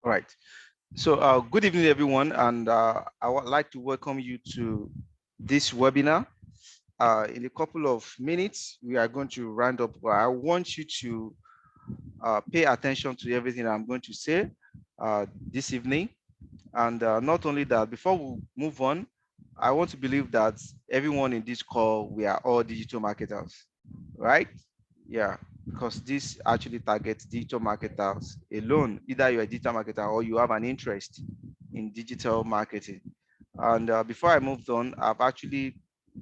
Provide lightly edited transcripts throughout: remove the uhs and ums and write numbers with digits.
All right. So good evening, everyone. And I would like to welcome you to this webinar. In a couple of minutes, we are going to round up. I want you to pay attention to everything I'm going to say this evening. And not only that, before we move on, I want to believe that everyone in this call, we are all digital marketers, right? Yeah, because this actually targets digital marketers alone. Either you're a digital marketer or you have an interest in digital marketing. And before I moved on, I've actually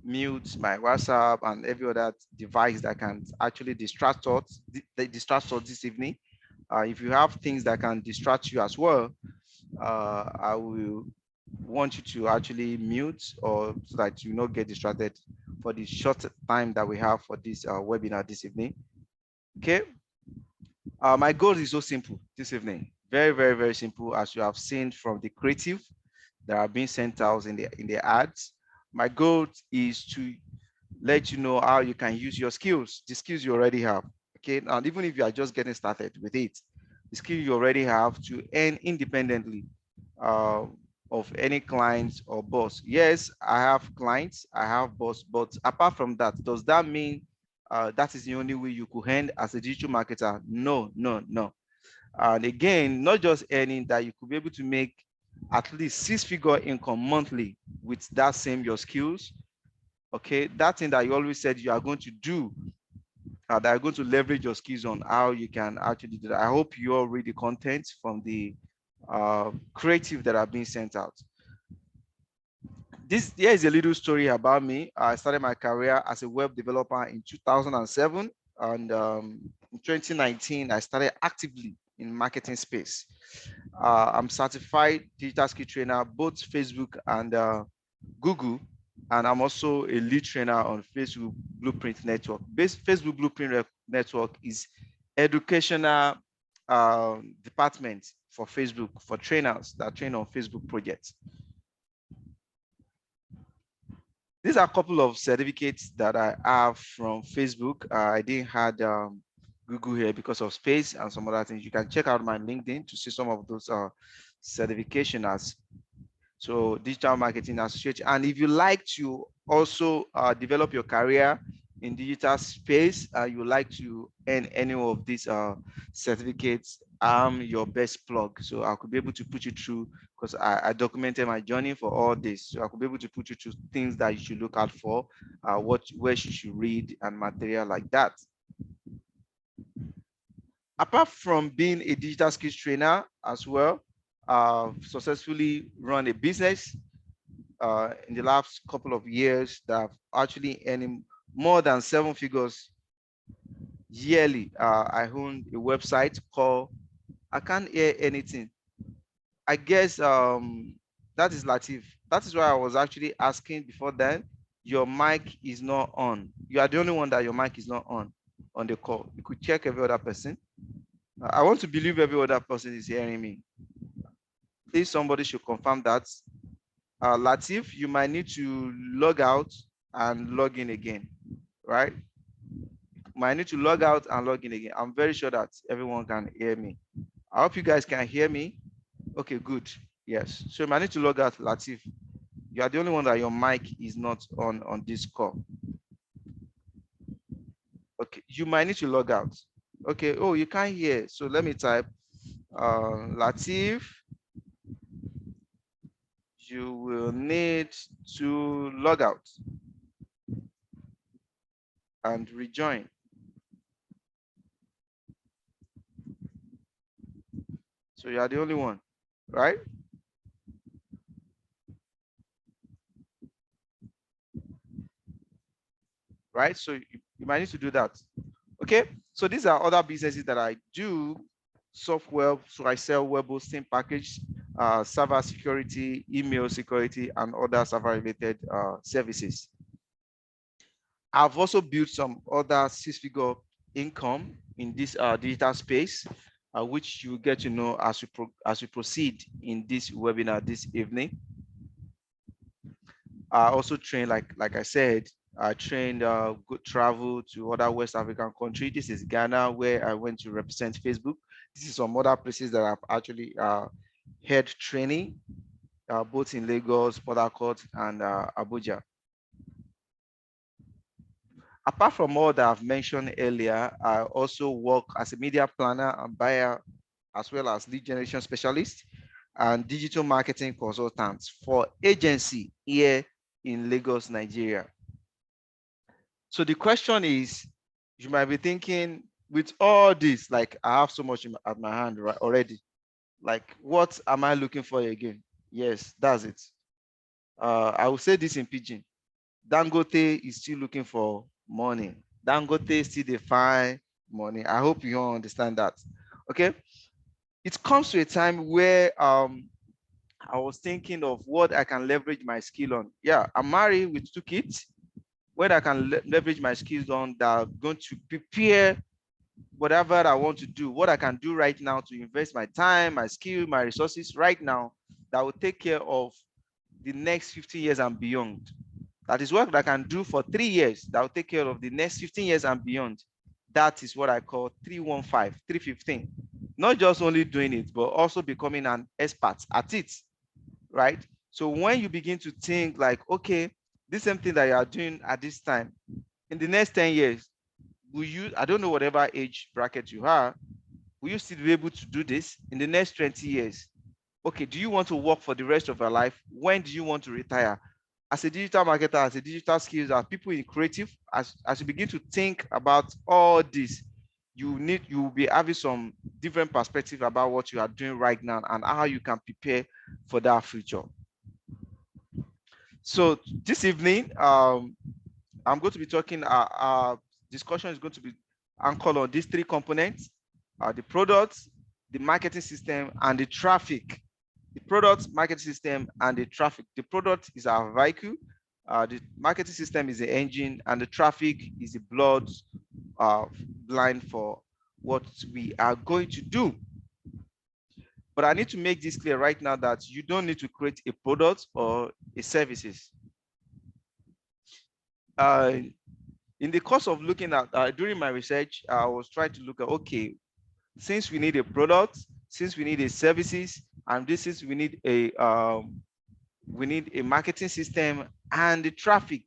mute my WhatsApp and every other device that can actually distract us this evening. If you have things that can distract you as well, I will want you to actually mute or so that you not get distracted for the short time that we have for this webinar this evening. Okay. My goal is so simple this evening. Very, very, very simple, as you have seen from the creative that are being sent out in the ads. My goal is to let you know how you can use your skills, the skills you already have. Okay. And even if you are just getting started with it, the skill you already have to earn independently of any clients or boss. Yes, I have clients, I have boss, but apart from that, does that mean that is the only way you could earn as a digital marketer? No, no, no. And again, not just earning, that you could be able to make at least 6-figure income monthly with that same your skills. Okay, that thing that you always said you are going to do, that are going to leverage your skills on, how you can actually do that. I hope you all read the content from the creative that are being sent out. Here is a little story about me. I started my career as a web developer in 2007, and in 2019, I started actively in marketing space. I'm certified digital skill trainer, both Facebook and Google, and I'm also a lead trainer on Facebook Blueprint Network. Facebook Blueprint Network is educational department for Facebook, for trainers that train on Facebook projects. These are a couple of certificates that I have from Facebook. I didn't have Google here because of space and some other things. You can check out my LinkedIn to see some of those certifications. So digital marketing associate. And if you like to also develop your career in digital space, you like to earn any of these certificates, I'm your best plug. So I could be able to put you through, because I documented my journey for all this. So I could be able to put you through things that you should look out for, where you should read and material like that. Apart from being a digital skills trainer as well, successfully run a business in the last couple of years that have actually earning more than 7 figures yearly. I own a website called I Can't Hear Anything. I guess that is Latif. That is why I was actually asking before then. Your mic is not on. You are the only one that your mic is not on the call. You could check every other person. I want to believe every other person is hearing me. Please, somebody should confirm that. Latif, you might need to log out and log in again, right? You might need to log out and log in again. I'm very sure that everyone can hear me. I hope you guys can hear me. Okay, good. Yes. So you might need to log out, Latif. You are the only one that your mic is not on this call. Okay, you might need to log out. Okay, oh, you can't hear. So let me type Latif. You will need to log out and rejoin. So you are the only one, right? Right, so you might need to do that. Okay, so these are other businesses that I do. Software, so I sell web hosting package, server security, email security, and other server related services. I've also built some other 6-figure income in this digital space, which you get to know as we proceed in this webinar this evening. I also train, like I said, I trained good travel to other West African countries. This is Ghana, where I went to represent Facebook. This is some other places that I've actually had training, both in Lagos, Port Harcourt, and Abuja. Apart from all that I've mentioned earlier, I also work as a media planner and buyer, as well as lead generation specialist and digital marketing consultant for agency here in Lagos, Nigeria. So the question is, you might be thinking, with all this, like I have so much at my hand right, already, like what am I looking for again? Yes, that's it. I will say this in pidgin. Dangote is still looking for money. Dangote still define money. I hope you all understand that. Okay. It comes to a time where I was thinking of what I can leverage my skill on. Yeah, I'm married with 2 kids. What I can leverage my skills on that are going to prepare whatever I want to do, what I can do right now to invest my time, my skill, my resources right now that will take care of the next 15 years and beyond. That is work that I can do for 3 years that will take care of the next 15 years and beyond. That is what I call 315, 315. Not just only doing it, but also becoming an expert at it, right? So when you begin to think like, okay, this same thing that you are doing at this time, in the next 10 years, will you, I don't know whatever age bracket you are, will you still be able to do this in the next 20 years? Okay, do you want to work for the rest of your life? When do you want to retire? As a digital marketer, as a digital skills, as people in creative, as you begin to think about all this, you will be having some different perspective about what you are doing right now and how you can prepare for that future. So this evening, I'm going to be talking, our discussion is going to be anchored on these 3 components, the products, the marketing system, and the traffic. The product, marketing system, and the traffic. The product is our vehicle, the marketing system is the engine, and the traffic is the blood line for what we are going to do. But I need to make this clear right now that you don't need to create a product or a services. In the course of looking at, during my research, I was trying to look at, okay, since we need a product, since we need a services, and this is we need a marketing system and the traffic,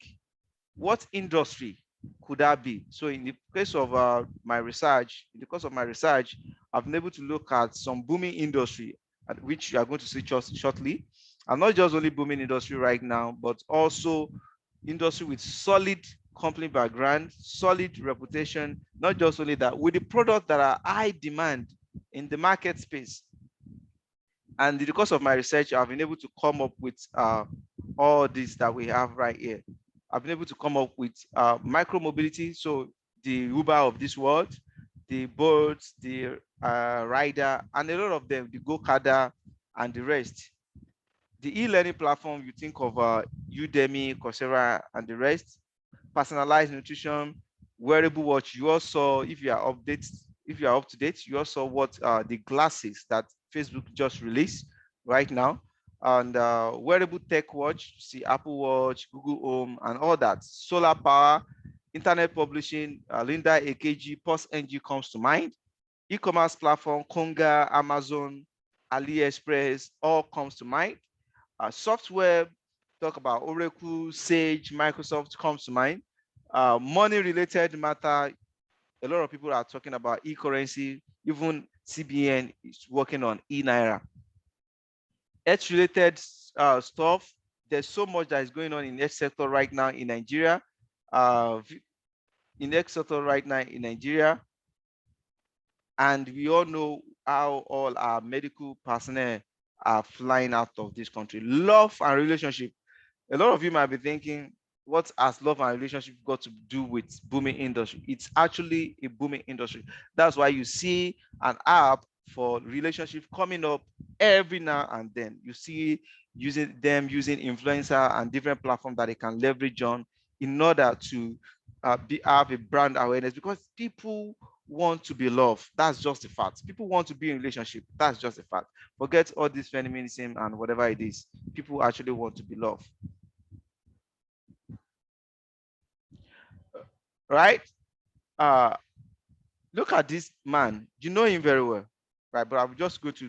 what industry could that be? So in the case of my research, in the course of my research, I've been able to look at some booming industry, which you are going to see shortly, and not just only booming industry right now, but also industry with solid company background, solid reputation, not just only that, with the products that are high demand in the market space. And in the course of my research, I've been able to come up with all this that we have right here. I've been able to come up with micro mobility, so the Uber of this world, the Bolt, the Rider, and a lot of them, the Go-Karter, and the rest. The e-learning platform, you think of Udemy, Coursera, and the rest. Personalized nutrition, wearable watch. You also, if you are up to date, you also what the glasses that Facebook just released right now, and wearable tech watch, see Apple Watch, Google Home, and all that. Solar power, internet publishing, Linda AKG, PostNG comes to mind. E-commerce platform, Konga, Amazon, AliExpress, all comes to mind. Software, talk about Oracle, Sage, Microsoft comes to mind. Money related matter, a lot of people are talking about e-currency, even CBN is working on e-naira. Health related stuff, there's so much that is going on in health sector right now in Nigeria. And we all know how all our medical personnel are flying out of this country. Love and relationship. A lot of you might be thinking, what has love and relationship got to do with booming industry? It's actually a booming industry. That's why you see an app for relationship coming up every now and then. You see using influencer and different platforms that they can leverage on in order to have a brand awareness, because people want to be loved. That's just a fact. People want to be in relationship. That's just a fact. Forget all this feminism and whatever it is. People actually want to be loved. right? Uh, Look at this man. You know him very well, right? But I'm just going to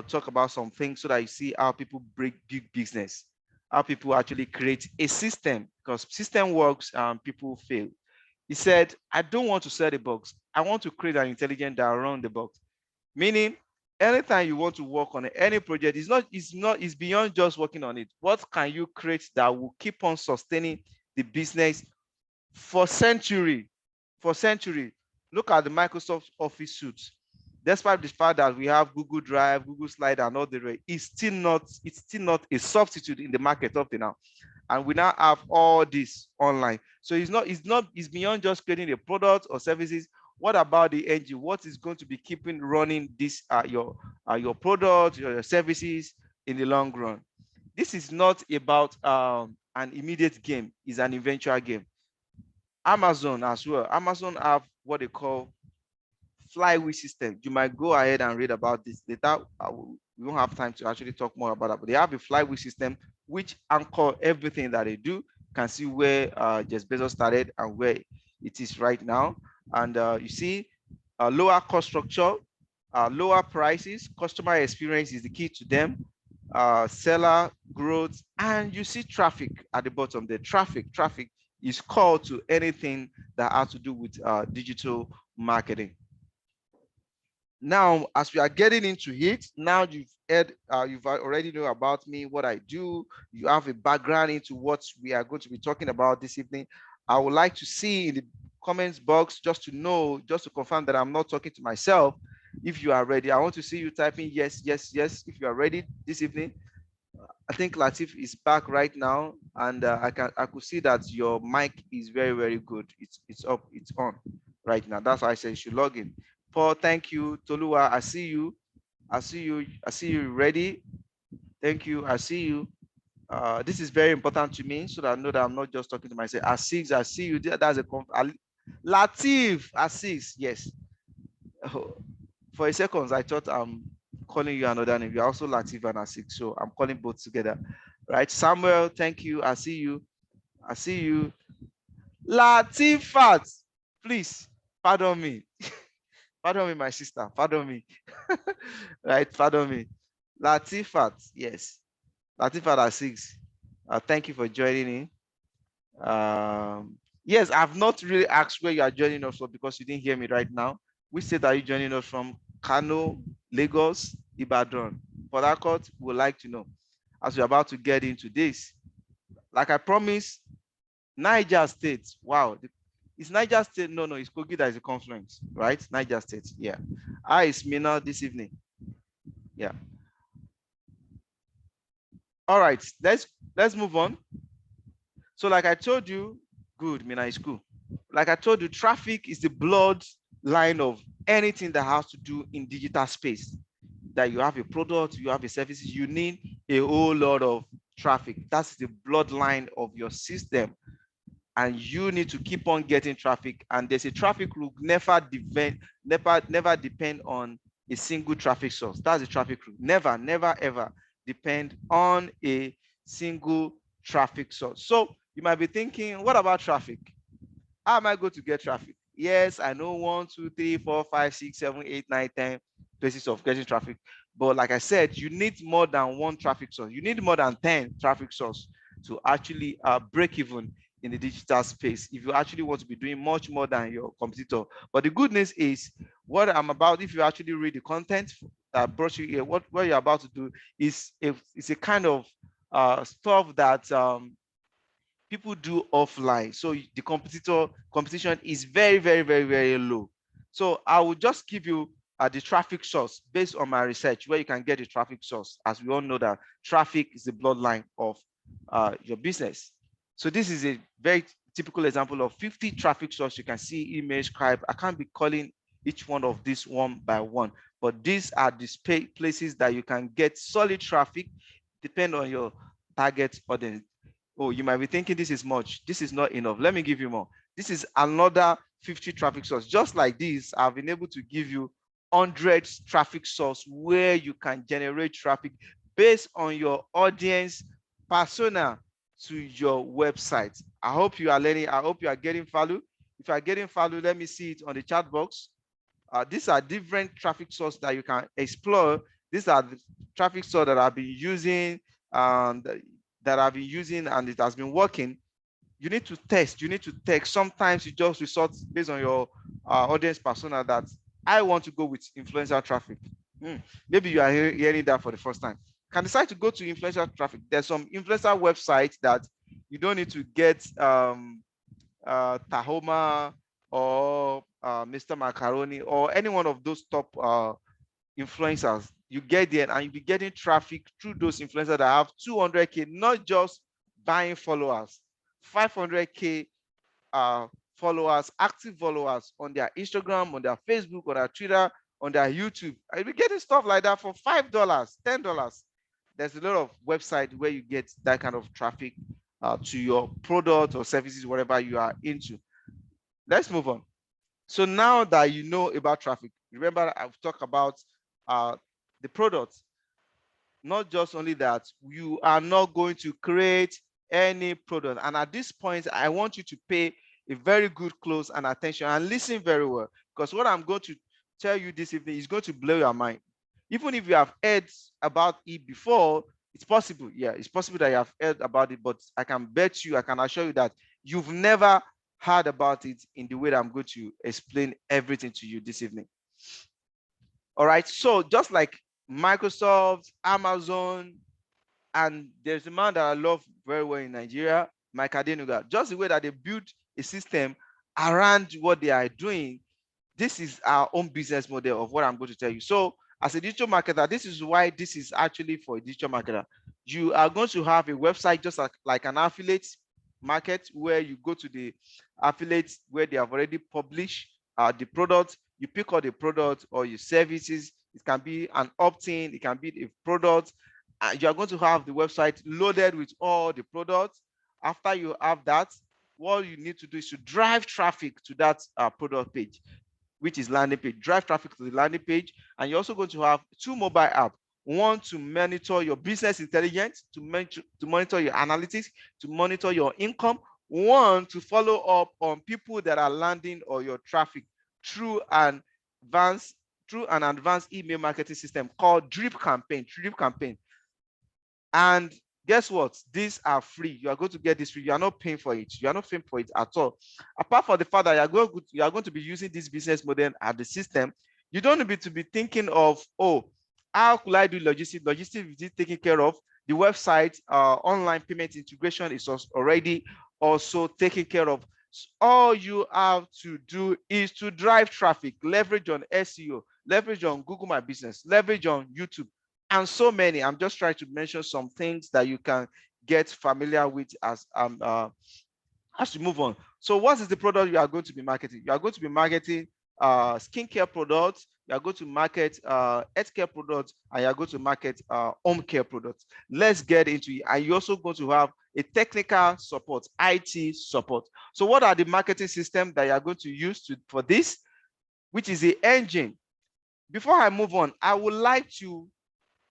talk about some things so that you see how people break big business, how people actually create a system, because system works and people fail. He said, I don't want to sell the box. I want to create an intelligence that run the box. Meaning, anytime you want to work on any project, it's beyond just working on it. What can you create that will keep on sustaining the business for century? For century. Look at the Microsoft Office suite. Despite the fact that we have Google Drive, Google Slide, and all the rest, it's still not a substitute in the market up to now. And we now have all this online. So it's beyond just creating a product or services. What about the engine? What is going to be keeping running this your product, your services in the long run? This is not about an immediate game, it's an eventual game. Amazon as well. Amazon have what they call flywheel system. You might go ahead and read about this later. We won't have time to actually talk more about that, but they have a flywheel system which anchor everything that they do. You can see where Jeff Bezos started and where it is right now. And you see lower cost structure, lower prices, customer experience is the key to them, seller growth, and you see traffic at the bottom. The traffic is called to anything that has to do with digital marketing. Now, as we are getting into it, now you've already know about me, what I do. You have a background into what we are going to be talking about this evening. I would like to see in the comments box just to know, just to confirm that I'm not talking to myself. If you are ready, I want to see you typing yes, yes, yes. If you are ready this evening, I think Latif is back right now, and I could see that your mic is very, very good. It's up, it's on right now. That's why I said you should log in. Paul, thank you. Tolua, I see you. I see you. I see you ready. Thank you. I see you. This is very important to me so that I know that I'm not just talking to myself. Asix, I see you. That's a Latif, Asix, yes. For a second, I thought I'm calling you another name. You're also Latif and Asix, so I'm calling both together. Right, Samuel, thank you. I see you. I see you. Latifat, please pardon me. Pardon me, my sister. Pardon me. Right, pardon me. Latifat, yes. Latifat Asix. Thank you for joining in. Yes, I've not really asked where you are joining us from because you didn't hear me right now. Which state are you joining us from? Kano, Lagos, Ibadan, Port Harcourt? Would like to know as we're about to get into this. Like I promised, Niger State. Wow, it's Niger State. No, it's Kogi that is a confluence, right? Niger State. Yeah. It's Mina this evening. Yeah. All right, let's move on. So like I told you, good, Mina is cool. Like I told you, traffic is the blood line of anything that has to do in digital space. That you have a product, you have a service, you need a whole lot of traffic. That's the bloodline of your system. And you need to keep on getting traffic. And there's a traffic route never depend on a single traffic source. That's a traffic route. Never, ever depend on a single traffic source. So you might be thinking, what about traffic? How am I going to get traffic? Yes, I know 1, 2, 3, 4, 5, 6, 7, 8, 9, 10 places of getting traffic. But like I said, you need more than one traffic source. You need more than 10 traffic sources to actually break even in the digital space if you actually want to be doing much more than your competitor. But the good news is what I'm about, if you actually read the content that brought you here, what you're about to do is it's a kind of stuff that people do offline. So the competition is very, very, very, very low. So I will just give you the traffic source based on my research where you can get the traffic source, as we all know that traffic is the bloodline of your business. So this is a very typical example of 50 traffic source. You can see image, scribe. I can't be calling each one of these one by one, but these are the places that you can get solid traffic, depend on your target audience. Oh, you might be thinking this is much. This is not enough. Let me give you more. This is another 50 traffic source. Just like this, I've been able to give you 100 traffic source where you can generate traffic based on your audience persona to your website. I hope you are learning. I hope you are getting value. If you are getting value, let me see it on the chat box. These are different traffic sources that you can explore. These are the traffic sources that I've been using, and it has been working. You need to test. You need to test. Sometimes you just resort based on your audience persona that I want to go with influencer traffic. Maybe you are hearing that for the first time. Can decide to go to influencer traffic. There's some influencer websites that you don't need to get Tahoma or Mr. Macaroni or any one of those top influencers. You get there and you'll be getting traffic through those influencers that have 200K, not just buying followers, 500K followers, active followers on their Instagram, on their Facebook, on their Twitter, on their YouTube. I'll be getting stuff like that for $5, $10. There's a lot of websites where you get that kind of traffic to your product or services, whatever you are into. Let's move on. So now that you know about traffic, remember I've talked about the product. Not just only that, you are not going to create any product. And at this point, I want you to pay a very good close and attention and listen very well, because what I'm going to tell you this evening is going to blow your mind. Even if you have heard about it before, it's possible. Yeah, it's possible that you have heard about it, but I can bet you, I can assure you that you've never heard about it in the way that I'm going to explain everything to you this evening. All right, so just like Microsoft, Amazon, and there's a man that I love very well in Nigeria, Mike Adenuga, just the way that they build a system around what they are doing. This is our own business model of what I'm going to tell you. So as a digital marketer, this is why this is actually for a digital marketer. You are going to have a website just like an affiliate market, where you go to the affiliates where they have already published the product. You pick up the product or your services. It can be an opt-in, it can be a product. You are going to have the website loaded with all the products. After you have that, what you need to do is to drive traffic to that product page, which is landing page. Drive traffic to the landing page. And you're also going to have two mobile apps. One to monitor your business intelligence, to monitor your analytics, to monitor your income. One to follow up on people that are landing on your traffic through an advanced email marketing system called Drip Campaign. And guess what? These are free. You are going to get this free. You are not paying for it. You are not paying for it at all. Apart from the fact that you are going to be using this business model as the system, you don't need to be thinking of, oh, how could I do logistics? Logistics is taken care of. The website, online payment integration is already also taken care of. So all you have to do is to drive traffic, leverage on SEO, leverage on Google My Business, leverage on YouTube, and so many. I'm just trying to mention some things that you can get familiar with as you move on. So what is the product you are going to be marketing? You are going to be marketing skincare products. You are going to market healthcare products, and you are going to market home care products. Let's get into it. And you're also going to have a technical support, IT support. So what are the marketing systems that you are going to use for this, which is the engine? Before I move on, I would like to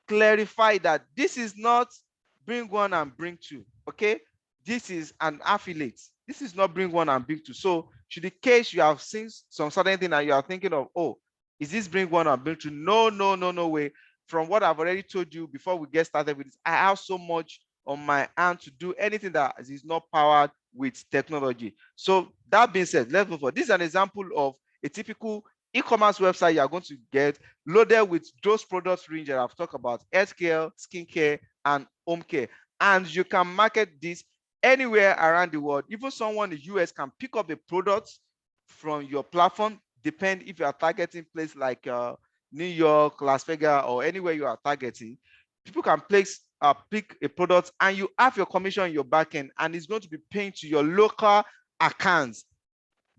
clarify that this is not bring one and bring two. Okay, this is an affiliate. This is not bring one and bring two. So should the case you have seen some certain thing and you are thinking of, oh, is this bring one and bring two? No way. From what I've already told you before we get started with this, I have so much on my hand to do anything that is not powered with technology. So that being said, let's move on. This is an example of a typical e-commerce website you are going to get loaded with those products range that I've talked about: healthcare, skincare, and home care. And you can market this anywhere around the world. Even someone in the US can pick up the products from your platform, depend if you are targeting place like New York, Las Vegas, or anywhere you are targeting. People can pick a product, and you have your commission in your backend, and it's going to be paying to your local accounts.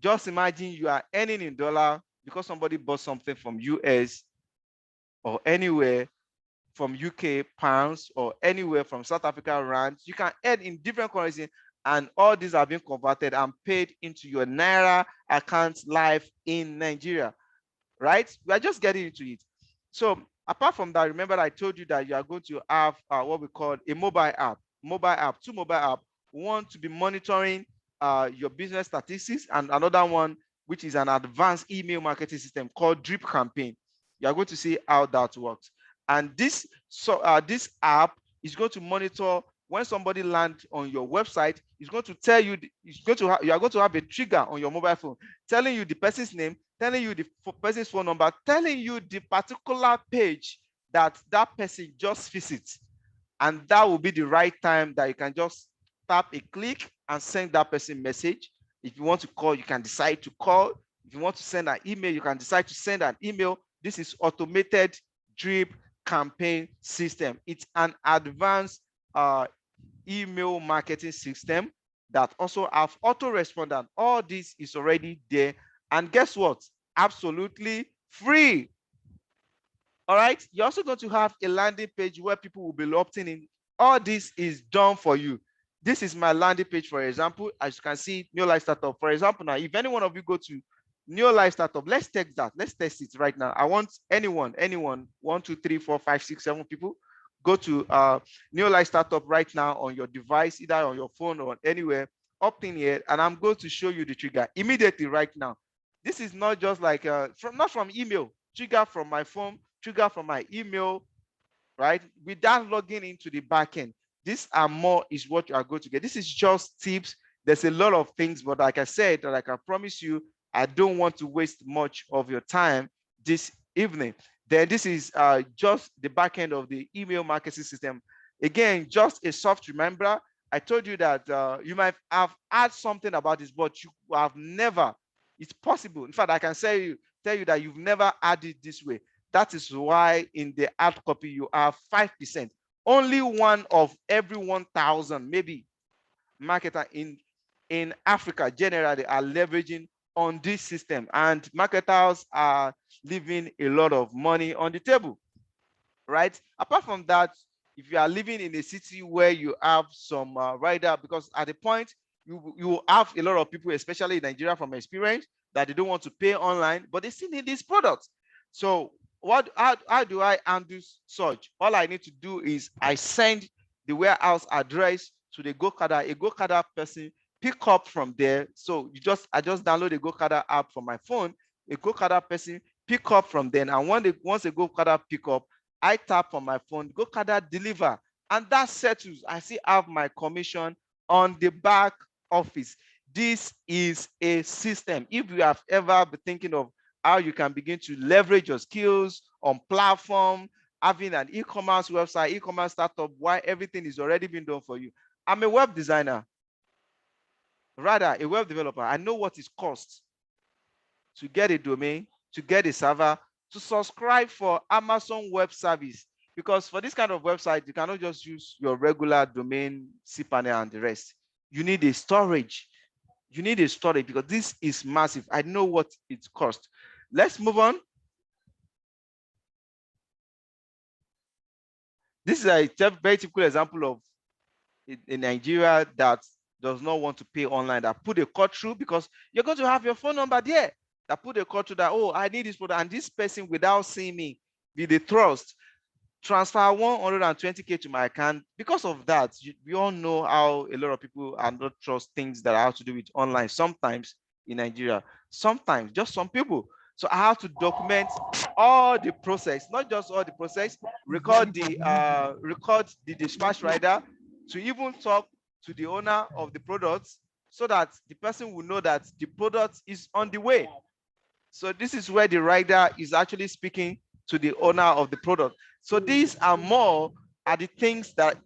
Just imagine you are earning in dollar because somebody bought something from US or anywhere, from UK pounds, or anywhere from South Africa rands. You can earn in different currency, and all these are being converted and paid into your Naira account live in Nigeria, right? We are just getting into it. So apart from that, remember I told you that you are going to have what we call a mobile app, two mobile app. One to be monitoring your business statistics, and another one, which is an advanced email marketing system called Drip Campaign. You are going to see how that works. And this app is going to monitor when somebody lands on your website. It's going to tell you, you are going to have a trigger on your mobile phone telling you the person's name, telling you the person's phone number, telling you the particular page that person just visits. And that will be the right time that you can just tap a click and send that person message. If you want to call, you can decide to call. If you want to send an email, you can decide to send an email. This is automated drip campaign system. It's an advanced email marketing system that also have autorespondent. All this is already there. And guess what? Absolutely free. All right. You're also going to have a landing page where people will be opting in. All this is done for you. This is my landing page, for example. As you can see, NeoLife Startup. For example, now, if any one of you go to NeoLife Startup, let's test that. Let's test it right now. I want anyone, 1, 2, 3, 4, 5, 6, 7 people. Go to NeoLife Startup right now on your device, either on your phone or anywhere. Opt in here, and I'm going to show you the trigger immediately right now. This is not just like not from email. Trigger from my phone, trigger from my email, right? Without logging into the backend. This and more is what you are going to get. This is just tips. There's a lot of things, but like I said, like I promise you, I don't want to waste much of your time this evening. Then this is just the backend of the email marketing system. Again, just a soft reminder. I told you that you might have heard something about this, but you have never. It's possible. In fact, I can tell you that you've never had it this way. That is why in the hard copy you have 5%. Only one of every 1,000 maybe marketer in Africa generally are leveraging on this system, and marketers are leaving a lot of money on the table, right? Apart from that, if you are living in a city where you have some rider, because at the point you have a lot of people, especially in Nigeria from experience, that they don't want to pay online, but they still need these products. So how do I undo such? All I need to do is I send the warehouse address to the GoCada. A GoCada person pick up from there. So I just download the GoCada app from my phone. A GoCada person pick up from there, and once a GoCada pick up, I tap on my phone, GoCada deliver, and that settles. I still have my commission on the back office. This is a system. If you have ever been thinking of how you can begin to leverage your skills on platform, having an e-commerce website, e-commerce startup, why everything is already been done for you. I'm a web designer, rather a web developer. I know what it costs to get a domain, to get a server, to subscribe for Amazon Web Service. Because for this kind of website, you cannot just use your regular domain, cPanel, and the rest. You need a storage. You need a storage because this is massive. I know what it costs. Let's move on. This is a very typical example of a Nigeria that does not want to pay online, that put a cut through, because you're going to have your phone number there, that put a cut through that, oh, I need this product, and this person, without seeing me, with the trust, transfer 120K to my account. Because of that, we all know how a lot of people are not trust things that have to do with online sometimes in Nigeria. Sometimes, just some people. So I have to document all the process, not just all the process, record the dispatch rider, to even talk to the owner of the product, so that the person will know that the product is on the way. So this is where the rider is actually speaking to the owner of the product. So these are more the things that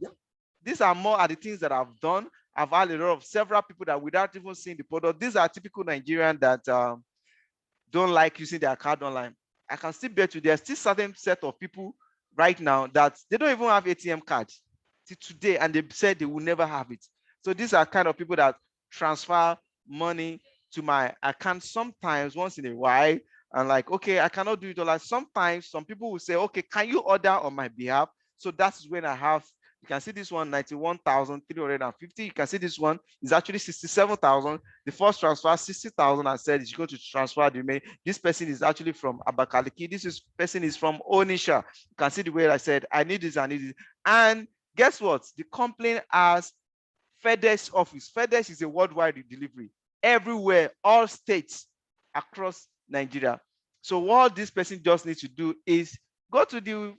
I've done. I've had a lot of several people that, without even seeing the product, these are typical Nigerians that don't like using their card online. I can still bet you there's still certain set of people right now that they don't even have ATM cards till today, and they said they will never have it. So these are kind of people that transfer money to my account sometimes once in a while, and like, okay, I cannot do it all. Like, sometimes some people will say, okay, can you order on my behalf? So that's when I have, you can see this one, 91,350. You can see this one is actually 67,000. The first transfer, 60,000. I said it's going to transfer the remaining. This person is actually from Abakaliki. Person is from Onisha. You can see the way I said, I need this, I need this. And guess what? The complaint has FedEx office. FedEx is a worldwide delivery, everywhere, all states across Nigeria. So what this person just needs to do is go to the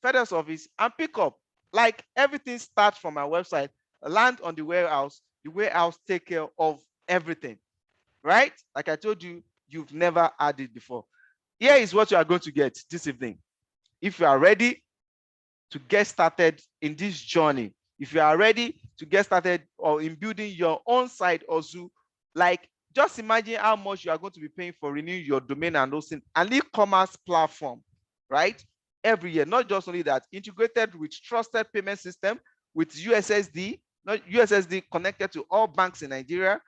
FedEx office and pick up. Like everything starts from our website, land on the warehouse take care of everything, right? Like I told you, you've never had it before. Here is what you are going to get this evening. If you are ready to get started in this journey, if you are ready to get started or in building your own site also, like just imagine how much you are going to be paying for renewing your domain and hosting an e-commerce platform, right? Every year, not just only that, integrated with trusted payment system, with USSD, not USSD connected to all banks in Nigeria,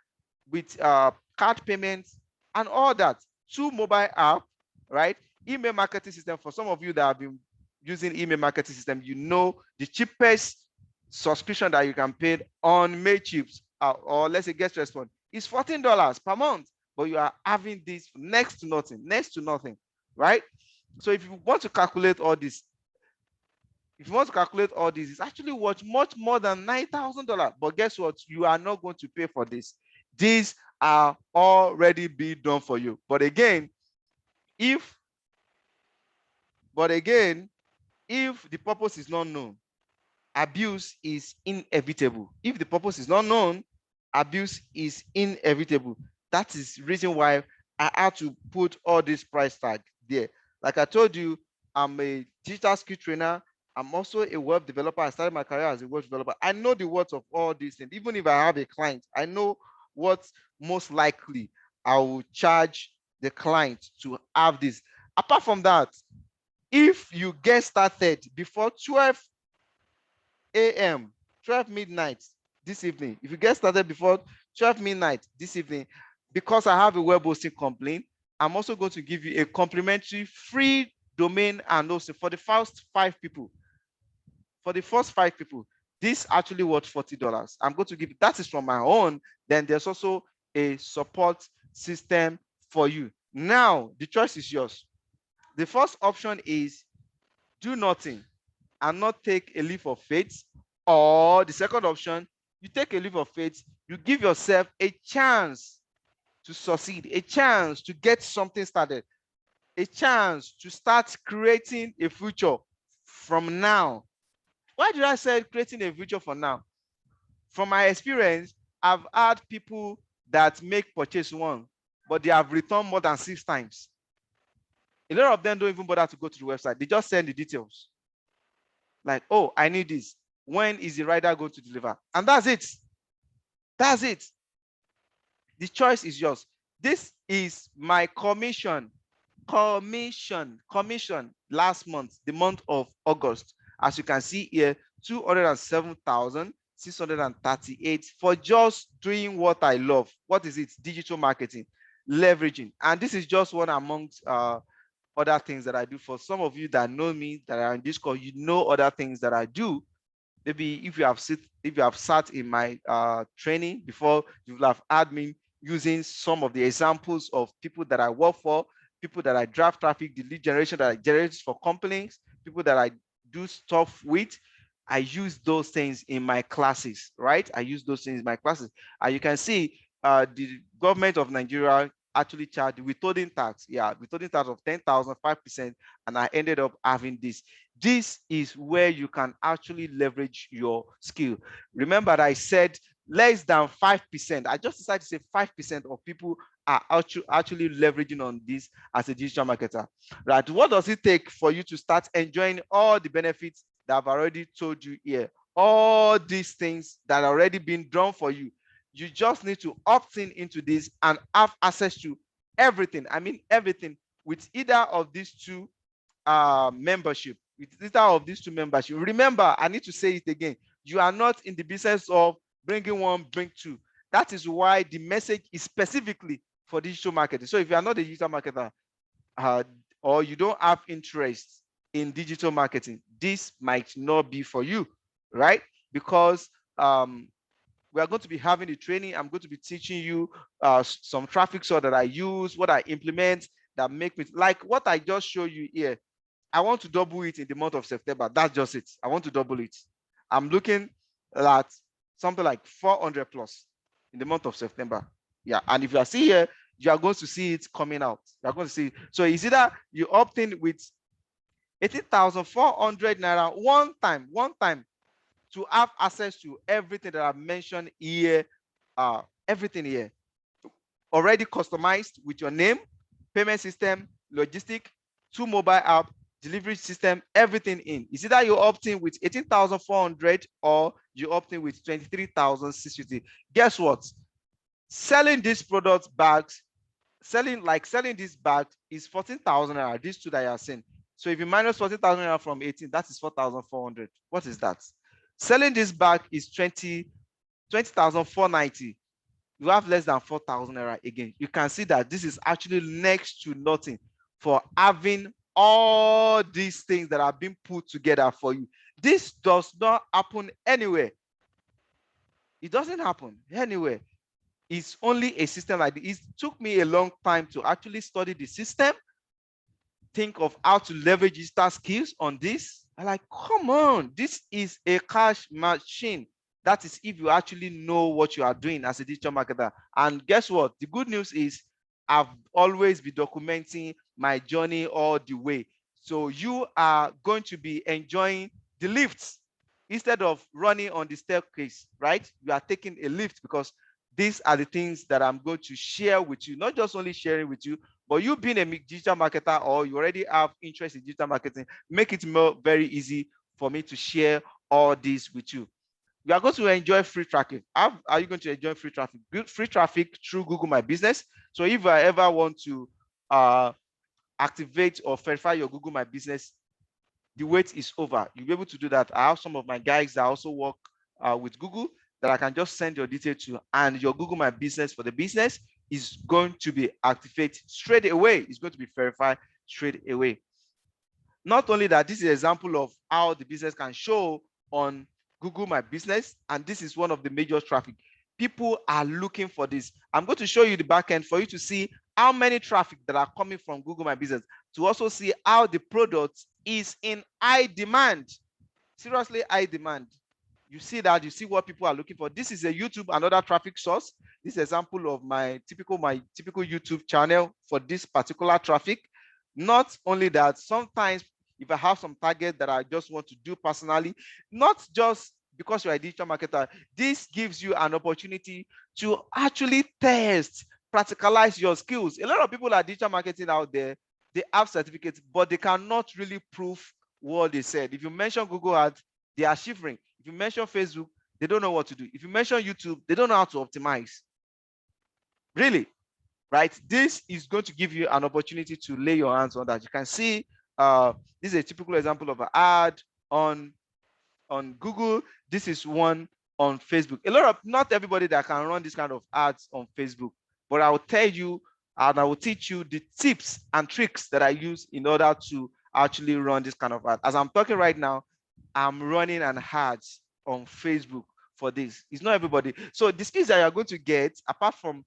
with card payments and all that. 2 mobile app, right? Email marketing system. For some of you that have been using email marketing system, you know the cheapest subscription that you can pay on Mailchimp or let's say Guest Response is $14 per month, but you are having this next to nothing, right? So if you want to calculate all this, it's actually worth much more than $9,000. But guess what? You are not going to pay for this. These are already being done for you. But again, if the purpose is not known, abuse is inevitable. If the purpose is not known, abuse is inevitable. That is the reason why I had to put all this price tag there. Like I told you, I'm a digital skill trainer. I'm also a web developer. I started my career as a web developer. I know the words of all these things. Even if I have a client, I know what most likely I will charge the client to have this. Apart from that, if you get started before 12 a.m., 12 midnight this evening, if you get started before 12 midnight this evening, because I have a web hosting complaint, I'm also going to give you a complimentary free domain and hosting for the first 5 people. For the first 5 people, this actually worth $40. I'm going to give it, that is from my own. Then there's also a support system for you. Now, the choice is yours. The first option is do nothing and not take a leap of faith. Or the second option, you take a leap of faith, you give yourself a chance to succeed, a chance to get something started, a chance to start creating a future from now. Why did I say creating a future for now? From my experience, I've had people that make purchase one, but they have returned more than 6 times. A lot of them don't even bother to go to the website. They just send the details. Like, oh, I need this. When is the rider going to deliver? And that's it. That's it. The choice is yours. This is my commission last month, the month of August. As you can see here, 207,638 for just doing what I love. What is it? Digital marketing, leveraging. And this is just one amongst other things that I do. For some of you that know me, that are in this call, you know other things that I do. Maybe if you have sat in my training before, you will have had me using some of the examples of people that I work for, people that I drive traffic, the lead generation that I generate for companies, people that I do stuff with. I use those things in my classes, right? I use those things in my classes. And you can see the government of Nigeria actually charged withholding tax. Yeah, withholding tax of 10,000, 5%, and I ended up having this. This is where you can actually leverage your skill. Remember that I said less than 5%. I just decided to say 5% of people are actually leveraging on this as a digital marketer, right? What does it take for you to start enjoying all the benefits that I've already told you here? All these things that are already been done for you. You just need to opt in into this and have access to everything. I mean, everything with either of these two membership. With either of these two membership. Remember, I need to say it again. You are not in the business of bringing one, bring two. That is why the message is specifically for digital marketing. So if you are not a digital marketer or you don't have interest in digital marketing, this might not be for you, right? Because we are going to be having the training. I'm going to be teaching you some traffic source that I use, what I implement that make me, like what I just showed you here. I want to double it in the month of September. That's just it. I want to double it. I'm looking at something like 400 plus in the month of September. Yeah, and if you are still here, you are going to see it coming out. You are going to see. So it's either you opt in with 18,400 naira one time to have access to everything that I've mentioned here, everything here already customized with your name, payment system, logistic, 2 mobile app, delivery system, everything in. It's either you opt in with 18,400 or you opt in with 23,650. Guess what? Selling these product bags, selling this bag is 14,000 naira. These two that you are seeing. So if you minus 14,000 naira from 18, that is 4,400. What is that? Selling this bag is 20,490. You have less than 4,000 naira again. You can see that this is actually next to nothing for having all these things that have been put together for you. This does not happen anywhere. It doesn't happen anywhere. It's only a system like this. It took me a long time to actually study the system, think of how to leverage digital skills on this. I'm like, come on, this is a cash machine. That is if you actually know what you are doing as a digital marketer. And guess what? The good news is I've always been documenting my journey all the way. So you are going to be enjoying the lifts instead of running on the staircase, right? You are taking a lift because these are the things that I'm going to share with you, not just only sharing with you, but you being a digital marketer or you already have interest in digital marketing, make it very easy for me to share all this with you. You are going to enjoy free traffic. How are you going to enjoy free traffic? Build free traffic through Google My Business. So if I ever want to activate or verify your Google My Business, the wait is over. You'll be able to do that. I have some of my guys that also work with Google that I can just send your details to, and your Google My Business for the business is going to be activated straight away. It's going to be verified straight away. Not only that, this is an example of how the business can show on Google My Business, and this is one of the major traffic. People are looking for this. I'm going to show you the back end for you to see how many traffic that are coming from Google My Business, to also see how the product is in high demand, seriously high demand. You see that, you see what people are looking for. This is a YouTube, another traffic source. This is an example of my typical YouTube channel for this particular traffic. Not only that, sometimes if I have some target that I just want to do personally, not just because you're a digital marketer, this gives you an opportunity to actually test, practicalize your skills. A lot of people are digital marketing out there, they have certificates, but they cannot really prove what they said. If you mention Google Ads, they are shivering. If you mention Facebook, they don't know what to do. If you mention YouTube, they don't know how to optimize. Really, right? This is going to give you an opportunity to lay your hands on that. You can see this is a typical example of an ad on Google. This is one on Facebook. Not everybody that can run this kind of ads on Facebook, but I will tell you and I will teach you the tips and tricks that I use in order to actually run this kind of ad. As I'm talking right now, I'm running an ad on Facebook for this. It's not everybody. So the skills that you're going to get, apart from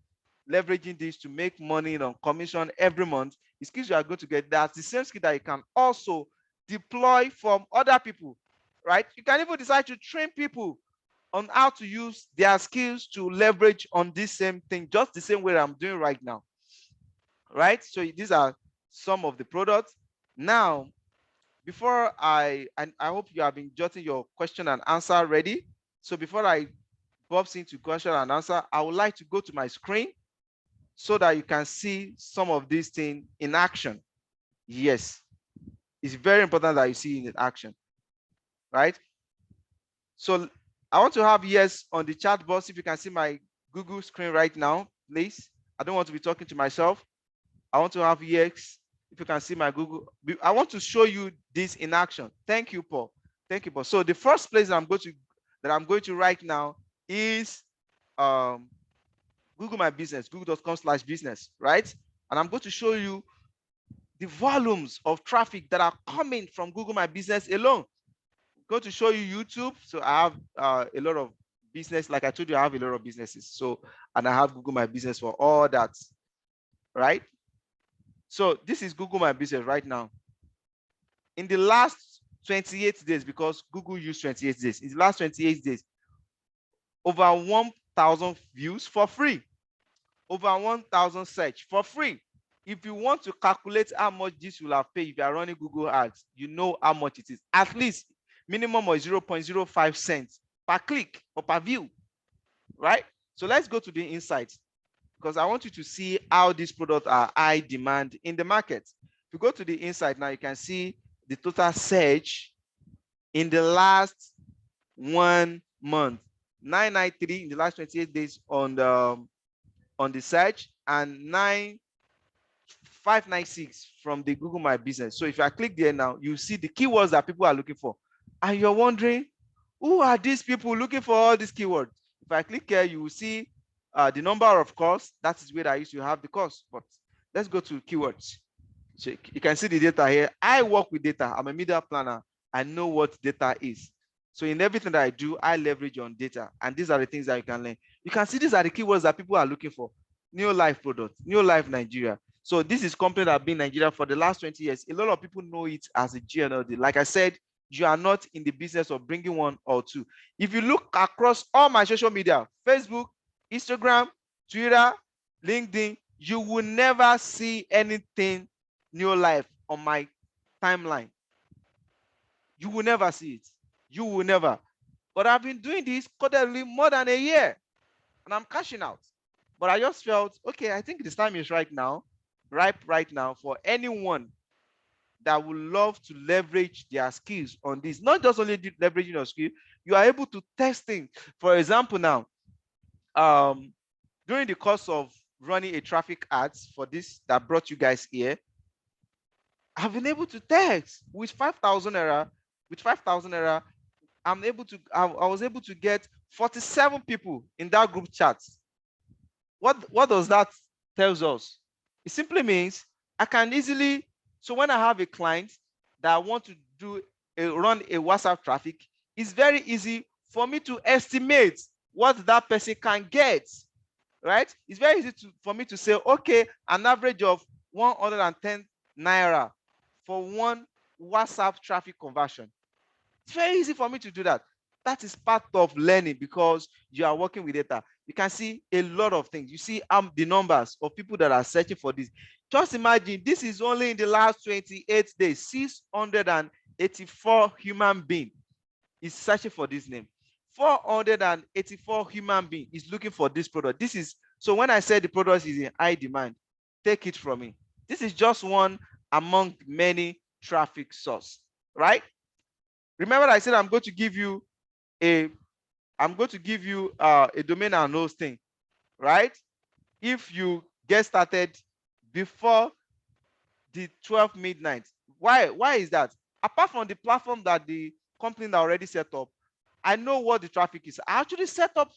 leveraging this to make money on commission every month, the skills you are going to get, that's the same skill that you can also deploy from other people, right? You can even decide to train people on how to use their skills to leverage on this same thing, just the same way I'm doing right now, right? So these are some of the products. Now, before I hope you have been jotting your question and answer ready. So before I bob into question and answer, I would like to go to my screen so that you can see some of these things in action. Yes, it's very important that you see it in action, right? So I want to have yes on the chat box. If you can see my Google screen right now, please. I don't want to be talking to myself. I want to have yes. If you can see my Google, I want to show you this in action. Thank you, Paul. Thank you, Paul. So the first place that I'm going to right now is Google My Business, google.com/business, right? And I'm going to show you the volumes of traffic that are coming from Google My Business alone. I'm going to show you YouTube. So I have a lot of business. Like I told you, I have a lot of businesses. So, and I have Google My Business for all that, right? So this is Google My Business right now. In the last 28 days, because Google used 28 days, in the last 28 days, over 1,000 views for free, over 1,000 search for free. If you want to calculate how much this will have paid if you are running Google ads, you know how much it is. At least minimum of 0.05 cents per click or per view, right? So let's go to the insights, because I want you to see how these products are high demand in the market. If you go to the insight now, you can see the total search in the last 1 month, 993 in the last 28 days on the search, and 9596 from the Google My Business. So if I click there now, you see the keywords that people are looking for. And you're wondering, who are these people looking for all these keywords? If I click here, you will see the number of course. That is where I used to have the course. But let's go to keywords. So you can see the data here. I work with data. I'm a media planner. I know what data is. So in everything that I do, I leverage on data. And these are the things that you can learn. You can see these are the keywords that people are looking for. NeoLife product, NeoLife Nigeria. So this is company that have been in Nigeria for the last 20 years. A lot of people know it as a GNLD. Like I said, you are not in the business of bringing one or two. If you look across all my social media, Facebook, Instagram, Twitter, LinkedIn, you will never see anything NeoLife on my timeline. You will never see it. You will never. But I've been doing this quarterly more than a year, and I'm cashing out. But I just felt, okay, I think this time is ripe right now for anyone that would love to leverage their skills on this. Not just only leveraging your skill, you are able to test things. For example, now, during the course of running a traffic ads for this that brought you guys here, I've been able to test with 5,000 error. With 5,000 error, I was able to get 47 people in that group chat. What does that tells us? It simply means I can easily, so when I have a client that I want to run a WhatsApp traffic, it's very easy for me to estimate what that person can get, right? It's very easy for me to say, okay, an average of 110 naira for one WhatsApp traffic conversion. It's very easy for me to do that. That is part of learning because you are working with data. You can see a lot of things. You see the numbers of people that are searching for this. Just imagine, this is only in the last 28 days, 684 human beings is searching for this name. 484 human beings is looking for this product. This is, so when I say the product is in high demand, take it from me. This is just one among many traffic sources, right? Remember I said I'm going to give you a domain and hosting, right? If you get started before the 12 midnight. Why is that? Apart from the platform that the company already set up, I know what the traffic is. I actually set up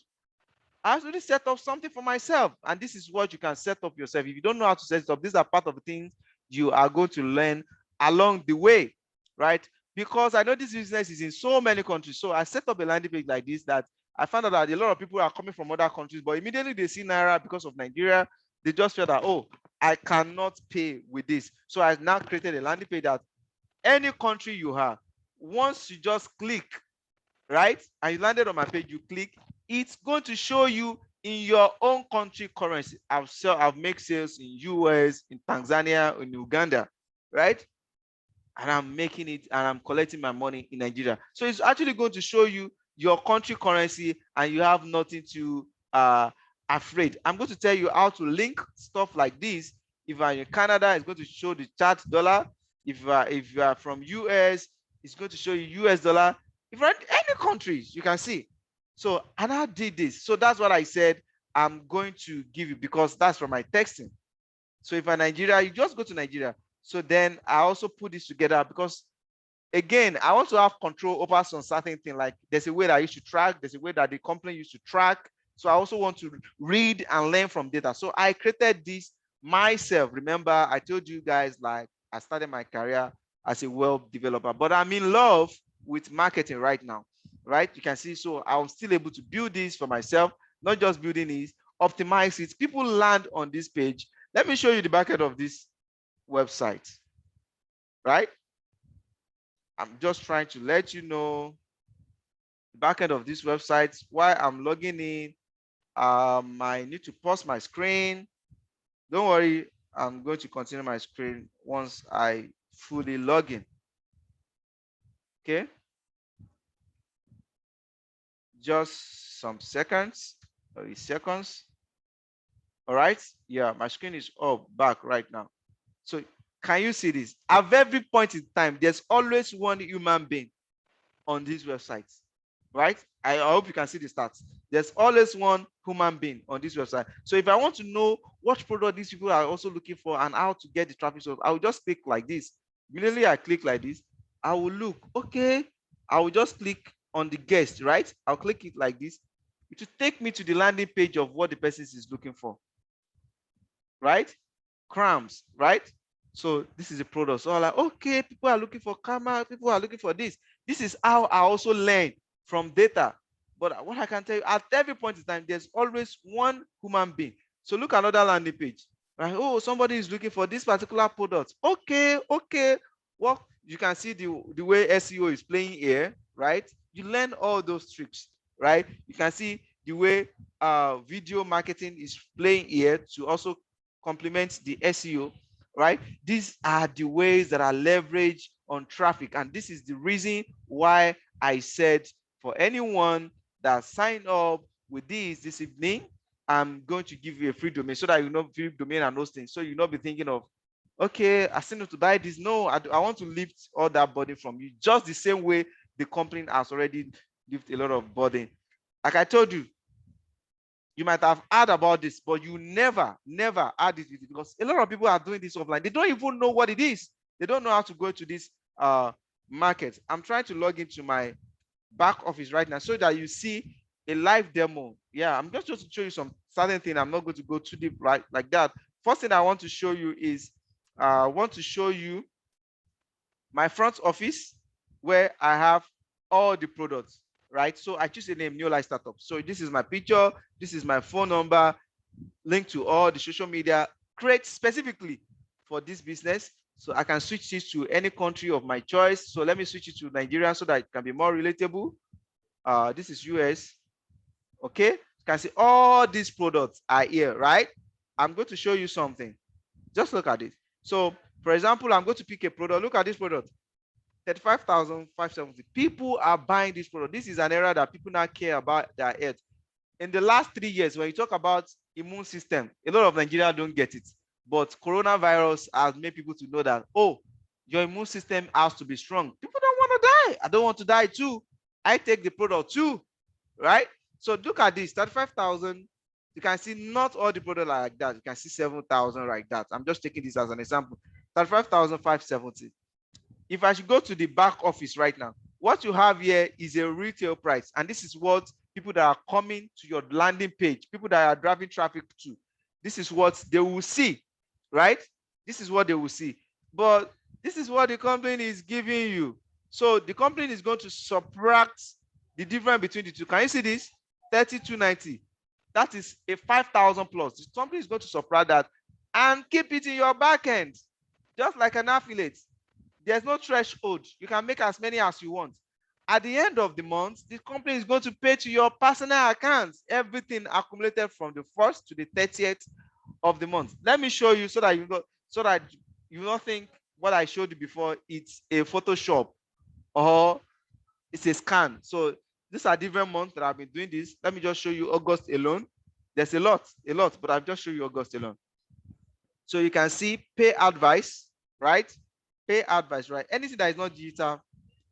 something for myself, and this is what you can set up yourself. If you don't know how to set it up, these are part of the things you are going to learn along the way, right? Because I know this business is in so many countries, so I set up a landing page like this that I found out that a lot of people are coming from other countries, but immediately they see Naira because of Nigeria, they just feel that, oh, I cannot pay with this. So I now created a landing page that any country you have, once you just click, right, and you landed on my page, you click, it's going to show you in your own country currency. I've made sales in US, in Tanzania, in Uganda, right? And I'm making it and I'm collecting my money in Nigeria. So it's actually going to show you your country currency and you have nothing to afraid. I'm going to tell you how to link stuff like this. If you're in Canada, it's going to show the chart dollar. If you are from US, it's going to show you US dollar. If you're in any countries, you can see. So, and I did this. So that's what I said I'm going to give you, because that's from my texting. So if you're Nigeria, you just go to Nigeria. So then I also put this together because, again, I want to have control over some certain thing. Like there's a way that I used to track, there's a way that the company used to track. So I also want to read and learn from data. So I created this myself. Remember, I told you guys, like, I started my career as a web developer, but I'm in love with marketing right now, right? You can see, so I'm still able to build this for myself, not just building it, optimize it. People land on this page. Let me show you the back end of this website, right? I'm just trying to let you know the back end of this website. While I'm logging in, I need to pause my screen. Don't worry, I'm going to continue my screen once I fully log in. Okay, just some seconds, 30 seconds. All right, yeah, my screen is up back right now. So can you see this? At every point in time, there's always one human being on these websites, right? I hope you can see the stats. There's always one human being on this website. So if I want to know what product these people are also looking for and how to get the traffic source, I will just click like this. Immediately I click like this, I will look, okay, I will just click on the guest, right? I'll click it like this. It will take me to the landing page of what the person is looking for, right? Crumbs, right? So this is a product. So I'm like, okay, people are looking for camera, people are looking for this. This is how I also learn from data. But what I can tell you, at every point in time, there's always one human being. So look at another landing page. Right? Oh, somebody is looking for this particular product. Okay, okay. Well, you can see the way SEO is playing here, right? You learn all those tricks, right? You can see the way video marketing is playing here to also complement the SEO, right? These are the ways that are leveraged on traffic. And this is the reason why I said for anyone that signed up with this evening, I'm going to give you a free domain so that you know free domain and those things. So you'll not be thinking of, okay, I still need to buy this. No, I want to lift all that burden from you. Just the same way the company has already lifted a lot of burden. Like I told you, you might have heard about this, but you never had it because a lot of people are doing this offline. They don't even know what it is. They don't know how to go to this market. I'm trying to log into my back office right now so that you see a live demo. Yeah, I'm just to show you some certain thing. I'm not going to go too deep right like that. First thing I want to show you is I want to show you my front office where I have all the products, right? So I choose a name, NeoLife Startup. So this is my picture, this is my phone number, link to all the social media, create specifically for this business. So I can switch this to any country of my choice. So let me switch it to Nigeria so that it can be more relatable. This is US. Okay, you can see all these products are here, right? I'm going to show you something. Just look at it. So for example, I'm going to pick a product. Look at this product. 35,570. People are buying this product. This is an area that people now care about their health. In the last 3 years, when you talk about immune system, a lot of Nigerians don't get it. But coronavirus has made people to know that, oh, your immune system has to be strong. People don't want to die. I don't want to die too. I take the product too, right? So look at this, 35,000. You can see not all the products are like that. You can see 7,000 like that. I'm just taking this as an example. 35,570. If I should go to the back office right now, what you have here is a retail price. And this is what people that are coming to your landing page, people that are driving traffic to, this is what they will see, right? This is what they will see. But this is what the company is giving you. So the company is going to subtract the difference between the two. Can you see this? 3290. That is a 5,000 plus. The company is going to subtract that and keep it in your back end, just like an affiliate. There's no threshold. You can make as many as you want. At the end of the month, the company is going to pay to your personal accounts, everything accumulated from the 1st to the 30th of the month. Let me show you so that you don't think what I showed you before, it's a Photoshop or it's a scan. So these are different months that I've been doing this. Let me just show you August alone. There's a lot, but I've just shown you August alone. So you can see pay advice, right? Pay advice, right? Anything that is not digital,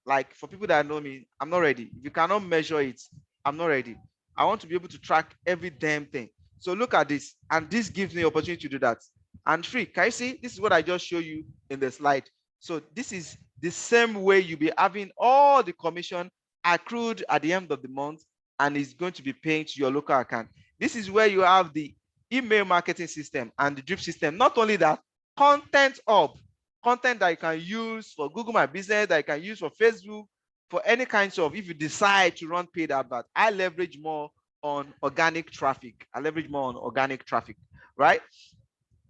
like for people that know me, I'm not ready. If you cannot measure it, I'm not ready. I want to be able to track every damn thing. So look at this, and this gives me opportunity to do that. And free, can you see? This is what I just showed you in the slide. So this is the same way you'll be having all the commission accrued at the end of the month, and it's going to be paying to your local account. This is where you have the email marketing system and the drip system. Not only that, content hub, content that you can use for Google My Business, that you can use for Facebook, for any kinds of, if you decide to run paid advert. I leverage more on organic traffic. Right?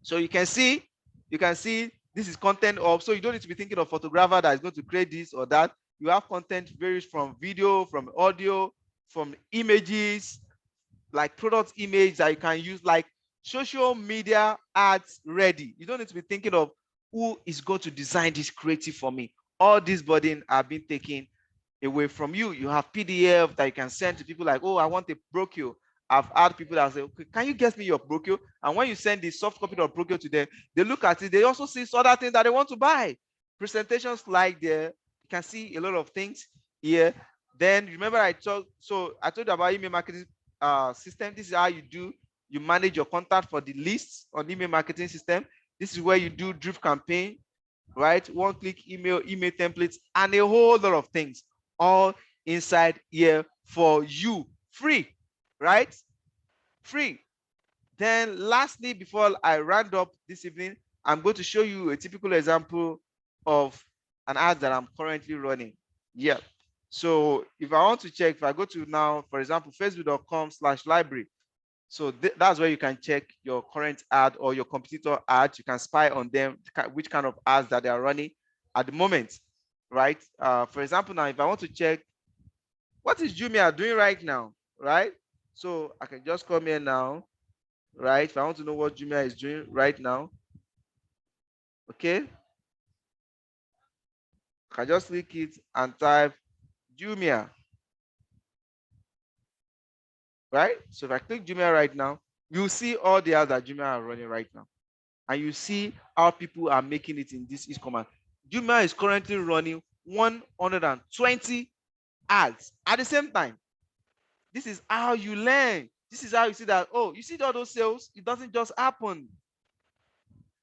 So you can see this is content hub. So you don't need to be thinking of photographer that is going to create this or that. You have content varies from video, from audio, from images, like product image that you can use, like social media ads ready. You don't need to be thinking of who is going to design this creative for me. All these burden are being taken away from you. You have PDF that you can send to people like, oh, I want a brochure. I've had people that say, okay, can you get me your brochure? And when you send the soft copy of brochure to them, they look at it, they also see other things that they want to buy. Presentations like there, you can see a lot of things here. Then remember I told you about email marketing system. This is how you manage your contact for the lists on email marketing system. This is where you do drip campaign, right? One-click email templates, and a whole lot of things, all inside here for you, free, right? Free. Then lastly, before I round up this evening, I'm going to show you a typical example of an ad that I'm currently running. Yeah. So if I want to check, if I go to now, for example, facebook.com/library. So that's where you can check your current ad or your competitor ads. You can spy on them, which kind of ads that they are running at the moment, right? For example, now, if I want to check what is Jumia doing right now, right? So I can just come here now, right? If I want to know what Jumia is doing right now, okay? I can just click it and type Jumia, right? So if I click Jumia right now, you'll see all the ads that Jumia are running right now. And you see how people are making it in this e-commerce. Jumia is currently running 120 ads at the same time. This is how you learn. This is how you see that, oh, you see all those sales, it doesn't just happen.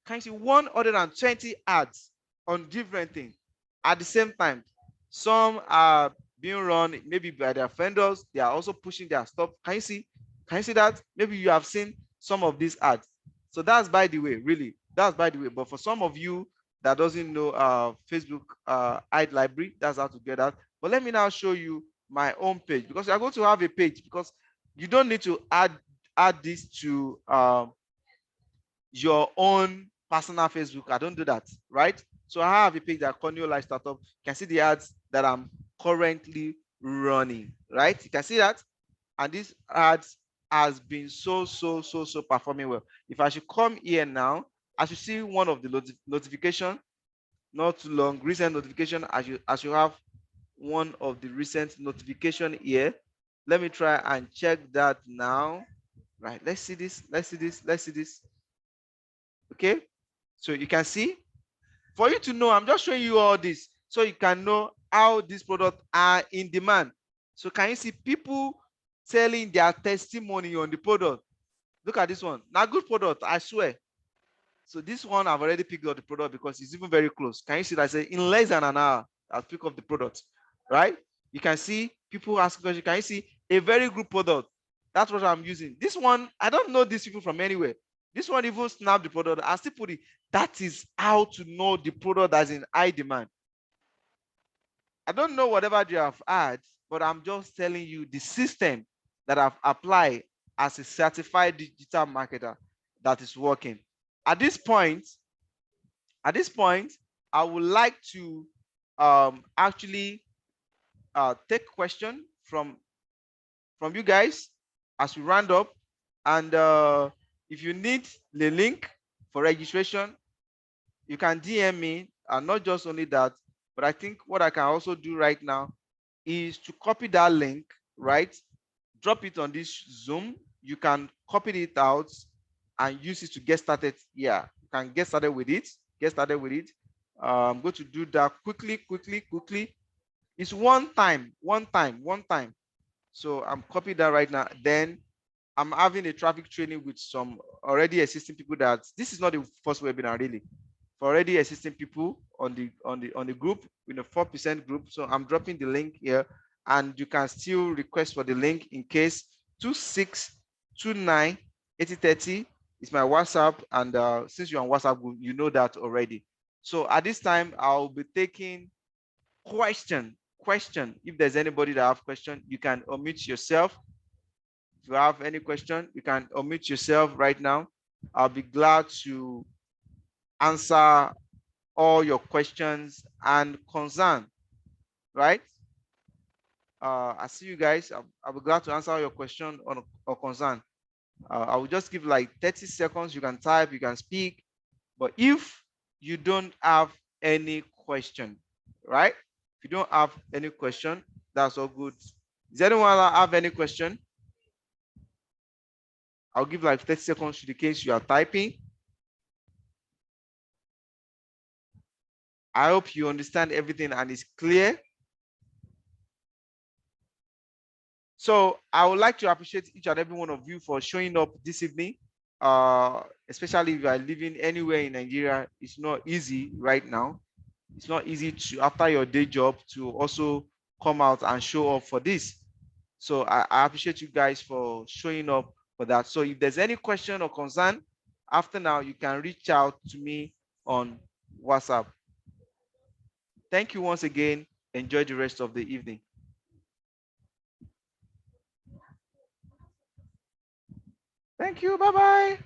Can you see 120 ads on different things at the same time? Some are being run maybe by their vendors. They are also pushing their stuff. Can you see? Can you see that? Maybe you have seen some of these ads. So that's by the way, really. That's by the way. But for some of you that doesn't know Facebook ad library, that's how to get that. But let me now show you my own page, because you're going to have a page, because you don't need to add this to your own personal Facebook. I don't do that, right? So I have a page that called NeoLife Startup. You can see the ads that I'm currently running, right? You can see that. And this ads has been so performing well. If I should come here now, I should see one of the notification, not too long, recent notification. I should have one of the recent notification here. Let me try and check that now. Right, let's see this. Okay, so you can see, for you to know, I'm just showing you all this so you can know how these products are in demand. So can you see people telling their testimony on the product? Look at this one. Now, good product, I swear. So this one, I've already picked up the product because it's even very close. Can you see that? I say in less than an hour, I'll pick up the product, right? You can see people asking questions. Can you see a very good product? That's what I'm using. This one, I don't know these people from anywhere. This one even snapped the product. I still put it. That is how to know the product that's in high demand. I don't know whatever you have had, but I'm just telling you the system that I've applied as a certified digital marketer that is working. At this point, I would like to actually take question from you guys as we round up. And if you need the link for registration, you can DM me. And not just only that, but I think what I can also do right now is to copy that link, right? Drop it on this Zoom. You can copy it out and use it to get started. Yeah, you can get started with it. I'm going to do that quickly. It's one time. So I'm copying that right now. Then I'm having a traffic training with some already existing people. That this is not the first webinar really. For already existing people on the group, in a 4% group. So I'm dropping the link here, and you can still request for the link in case. 26298030 is my WhatsApp, and since you're on WhatsApp, you know that already. So at this time, I'll be taking question. If there's anybody that have question, you can unmute yourself. If you have any question, you can unmute yourself right now. I'll be glad to answer all your questions and concern. right? I see you guys. I'll be glad to answer your question or concern. I will just give like 30 seconds. You can type, you can speak. But if you don't have any question, right? If you don't have any question, that's all good. Does anyone have any question? I'll give like 30 seconds to the case you are typing. I hope you understand everything and it's clear. So I would like to appreciate each and every one of you for showing up this evening. Especially if you are living anywhere in Nigeria, it's not easy right now. It's not easy to, after your day job, to also come out and show up for this. So I appreciate you guys for showing up for that. So if there's any question or concern after now, you can reach out to me on WhatsApp. Thank you once again. Enjoy the rest of the evening. Thank you. Bye-bye.